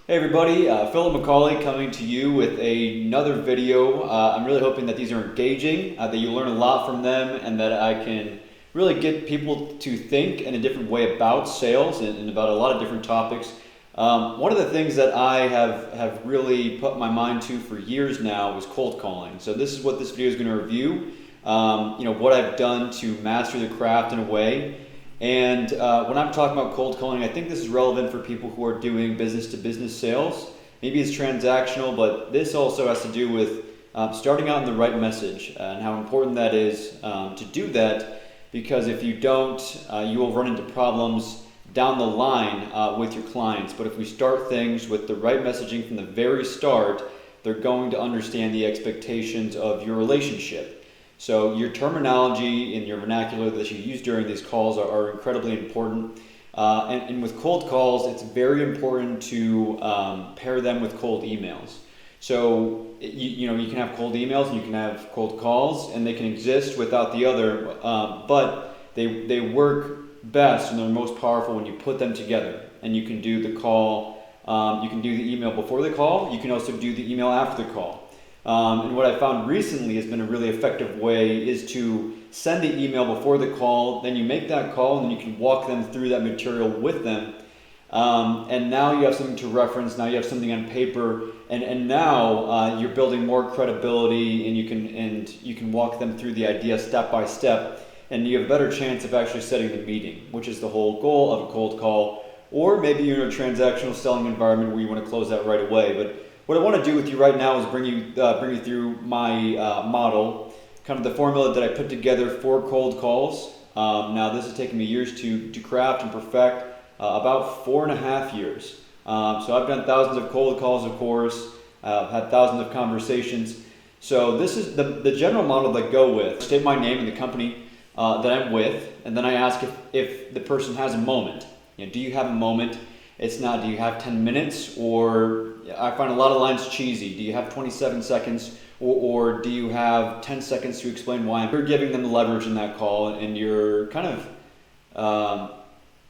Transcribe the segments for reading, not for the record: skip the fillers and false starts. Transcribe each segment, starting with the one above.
Hey everybody, Philip McCauley coming to you with another video. I'm really hoping that these are engaging, that you learn a lot from them, and that I can really get people to think in a different way about sales and about a lot of different topics. One of the things that I have really put my mind to for years now is cold calling. So this is what this video is going to review. What I've done to master the craft in a way. And when I'm talking about cold calling, I think this is relevant for people who are doing business to business sales. Maybe it's transactional, but this also has to do with starting out in the right message and how important that is to do that, because if you don't, you will run into problems down the line with your clients. But if we start things with the right messaging from the very start, they're going to understand the expectations of your relationship. So your terminology and your vernacular that you use during these calls are incredibly important. And with cold calls, it's very important to pair them with cold emails. So you can have cold emails and you can have cold calls, and they can exist without the other, but they work best and they're most powerful when you put them together. And you can do the call, you can do the email before the call, you can also do the email after the call. And what I found recently has been a really effective way is to send the email before the call, then you make that call and you can walk them through that material with them. And now you have something to reference, now you have something on paper, and now you're building more credibility, and you can walk them through the idea step by step, and you have a better chance of actually setting the meeting, which is the whole goal of a cold call. Or maybe you're in a transactional selling environment where you want to close that right away. But what I want to do with you right now is bring you through my model, kind of the formula that I put together for cold calls. Now this has taken me years to craft and perfect, about 4.5 years. So I've done thousands of cold calls, of course, had thousands of conversations. So this is the general model that I go with. State my name and the company that I'm with, and then I ask if the person has a moment. Do you have a moment? It's not, do you have 10 minutes? Or I find a lot of lines cheesy. Do you have 27 seconds? Or do you have 10 seconds to explain why? You're giving them the leverage in that call, and you're kind of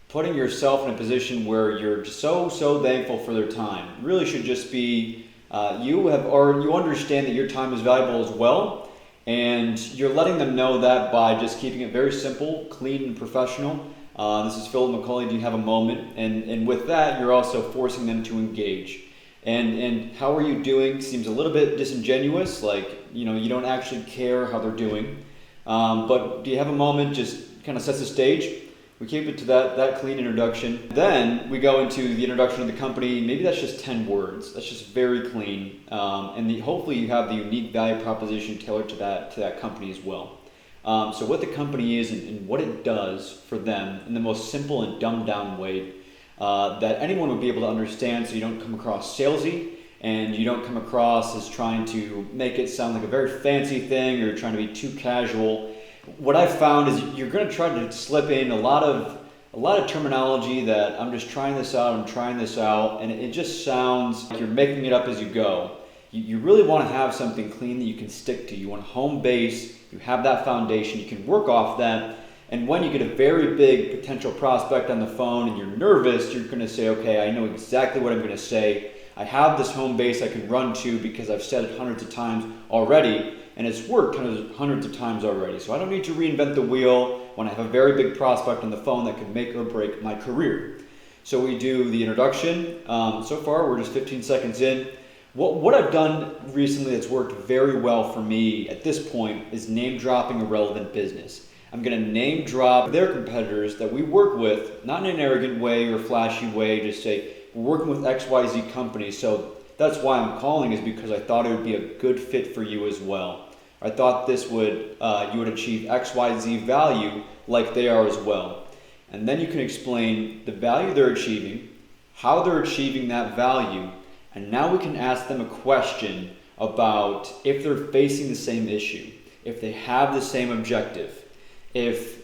putting yourself in a position where you're so thankful for their time. It really should just be, you understand that your time is valuable as well, and you're letting them know that by just keeping it very simple, clean, and professional. This is Philip McCauley, do you have a moment? And with that, you're also forcing them to engage. And how are you doing seems a little bit disingenuous, like, you don't actually care how they're doing. But do you have a moment just kind of sets the stage. We keep it to that clean introduction. Then we go into the introduction of the company. Maybe that's just 10 words. That's just very clean. And hopefully you have the unique value proposition tailored to that company as well. So what the company is and what it does for them in the most simple and dumbed down way that anyone would be able to understand, so you don't come across salesy and you don't come across as trying to make it sound like a very fancy thing or trying to be too casual. What I've found is you're going to try to slip in a lot of terminology that I'm just trying this out, and it just sounds like you're making it up as you go. You really want to have something clean that you can stick to. You want home base, you have that foundation, you can work off that, and when you get a very big potential prospect on the phone and you're nervous, you're going to say, okay, I know exactly what I'm going to say. I have this home base I can run to because I've said it hundreds of times already, and it's worked hundreds of times already. So I don't need to reinvent the wheel when I have a very big prospect on the phone that could make or break my career. So we do the introduction. So far, we're just 15 seconds in. What I've done recently that's worked very well for me at this point is name dropping a relevant business. I'm going to name drop their competitors that we work with, not in an arrogant way or flashy way, just say, we're working with XYZ company, so that's why I'm calling, is because I thought it would be a good fit for you as well. I thought this would you would achieve XYZ value like they are as well. And then you can explain the value they're achieving, how they're achieving that value, and now we can ask them a question about if they're facing the same issue, if they have the same objective, if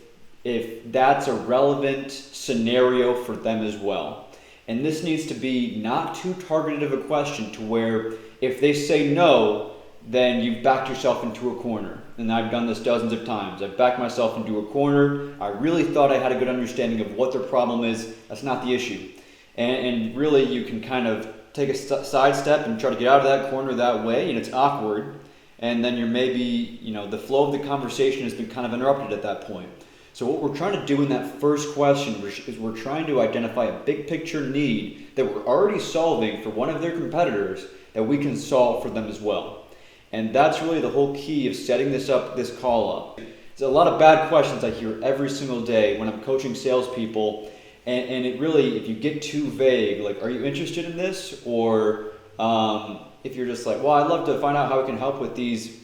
that's a relevant scenario for them as well. And this needs to be not too targeted of a question to where if they say no, then you've backed yourself into a corner. And I've done this dozens of times. I've backed myself into a corner. I really thought I had a good understanding of what their problem is. That's not the issue. And really you can kind of take a sidestep and try to get out of that corner that way, and it's awkward. And then you're maybe, the flow of the conversation has been kind of interrupted at that point. So what we're trying to do in that first question is we're trying to identify a big picture need that we're already solving for one of their competitors that we can solve for them as well. And that's really the whole key of setting this call up. There's a lot of bad questions I hear every single day when I'm coaching salespeople, and it really, if you get too vague, like, are you interested in this? Or if you're just like, well, I'd love to find out how I can help with these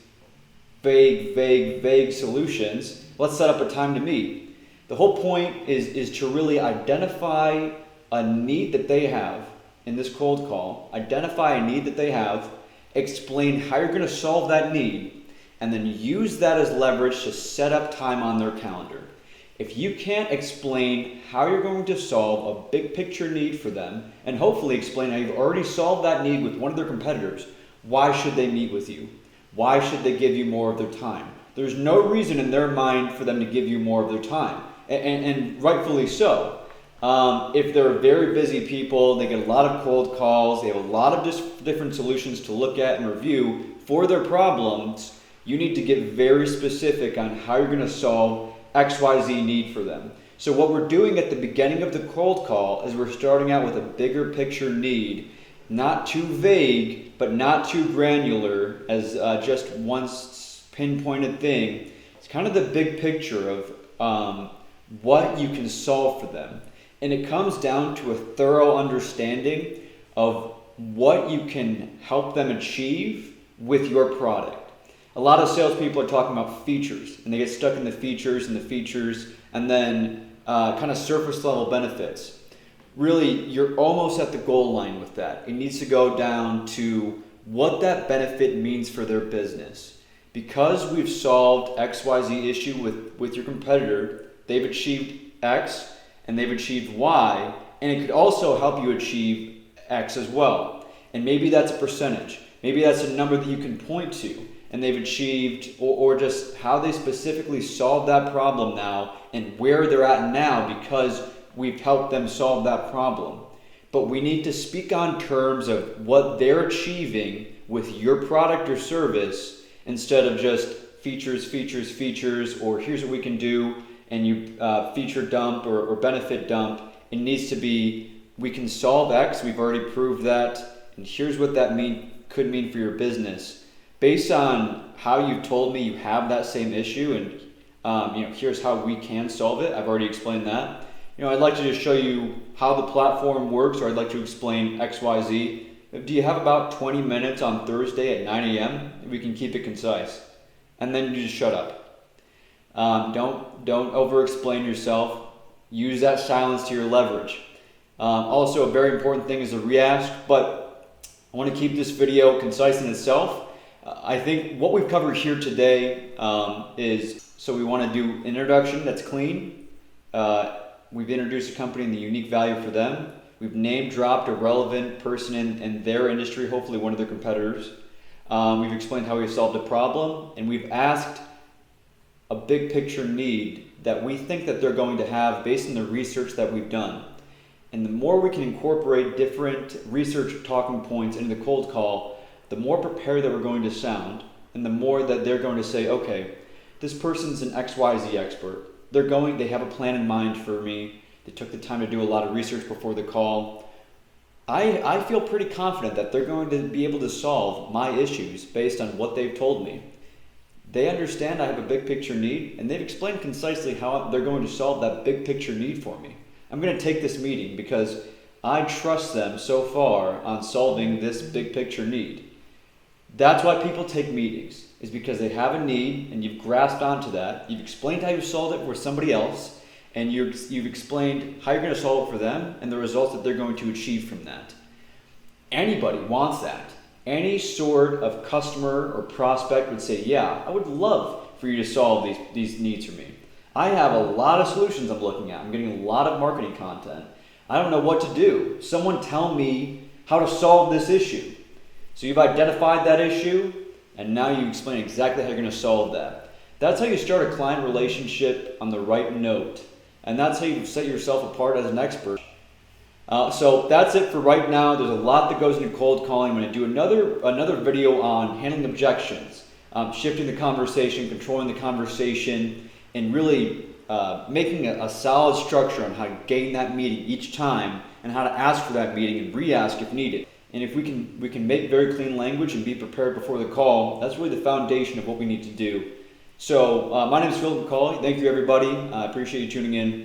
vague solutions, let's set up a time to meet. The whole point is to really identify a need that they have in this cold call, identify a need that they have, explain how you're going to solve that need, and then use that as leverage to set up time on their calendar. If you can't explain how you're going to solve a big picture need for them, and hopefully explain how you've already solved that need with one of their competitors, why should they meet with you? Why should they give you more of their time? There's no reason in their mind for them to give you more of their time, and rightfully so. If they're very busy people, they get a lot of cold calls, they have a lot of different solutions to look at and review for their problems, you need to get very specific on how you're going to solve XYZ need for them. So what we're doing at the beginning of the cold call is we're starting out with a bigger picture need, not too vague, but not too granular as just one pinpointed thing. It's kind of the big picture of what you can solve for them. And it comes down to a thorough understanding of what you can help them achieve with your product. A lot of salespeople are talking about features, and they get stuck in the features, and then kind of surface level benefits. Really, you're almost at the goal line with that. It needs to go down to what that benefit means for their business. Because we've solved XYZ issue with your competitor, they've achieved X and they've achieved Y, and it could also help you achieve X as well. And maybe that's a percentage. Maybe that's a number that you can point to, and they've achieved, or just how they specifically solved that problem now and where they're at now because we've helped them solve that problem. But we need to speak on terms of what they're achieving with your product or service instead of just features, or here's what we can do, and you feature dump or benefit dump. It needs to be, we can solve X, we've already proved that, and here's what that could mean for your business. Based on how you told me you have that same issue, and here's how we can solve it. I've already explained that. I'd like to just show you how the platform works, or I'd like to explain XYZ. Do you have about 20 minutes on Thursday at 9 a.m.? We can keep it concise. And then you just shut up. Don't over-explain yourself. Use that silence to your leverage. Also, a very important thing is a re-ask, but I want to keep this video concise in itself. I think what we've covered here today is, so we want to do an introduction that's clean. We've introduced a company and the unique value for them. We've name dropped a relevant person in their industry, hopefully one of their competitors. We've explained how we've solved a problem, and we've asked a big picture need that we think that they're going to have based on the research that we've done. And the more we can incorporate different research talking points into the cold call, the more prepared that we're going to sound, and the more that they're going to say, okay, this person's an XYZ expert. They have a plan in mind for me. They took the time to do a lot of research before the call. I feel pretty confident that they're going to be able to solve my issues based on what they've told me. They understand I have a big picture need, and they've explained concisely how they're going to solve that big picture need for me. I'm going to take this meeting because I trust them so far on solving this big picture need. That's why people take meetings, is because they have a need and you've grasped onto that. You've explained how you solved it for somebody else, and you've explained how you're going to solve it for them and the results that they're going to achieve from that. Anybody wants that. Any sort of customer or prospect would say, yeah, I would love for you to solve these needs for me. I have a lot of solutions I'm looking at. I'm getting a lot of marketing content. I don't know what to do. Someone tell me how to solve this issue. So you've identified that issue, and now you explain exactly how you're going to solve that. That's how you start a client relationship on the right note, and that's how you set yourself apart as an expert. So that's it for right now. There's a lot that goes into cold calling. I'm going to do another video on handling objections, shifting the conversation, controlling the conversation, and really making a solid structure on how to gain that meeting each time and how to ask for that meeting and re-ask if needed. And if we can make very clean language and be prepared before the call, that's really the foundation of what we need to do. So my name is Philip McCauley. Thank you, everybody. I appreciate you tuning in.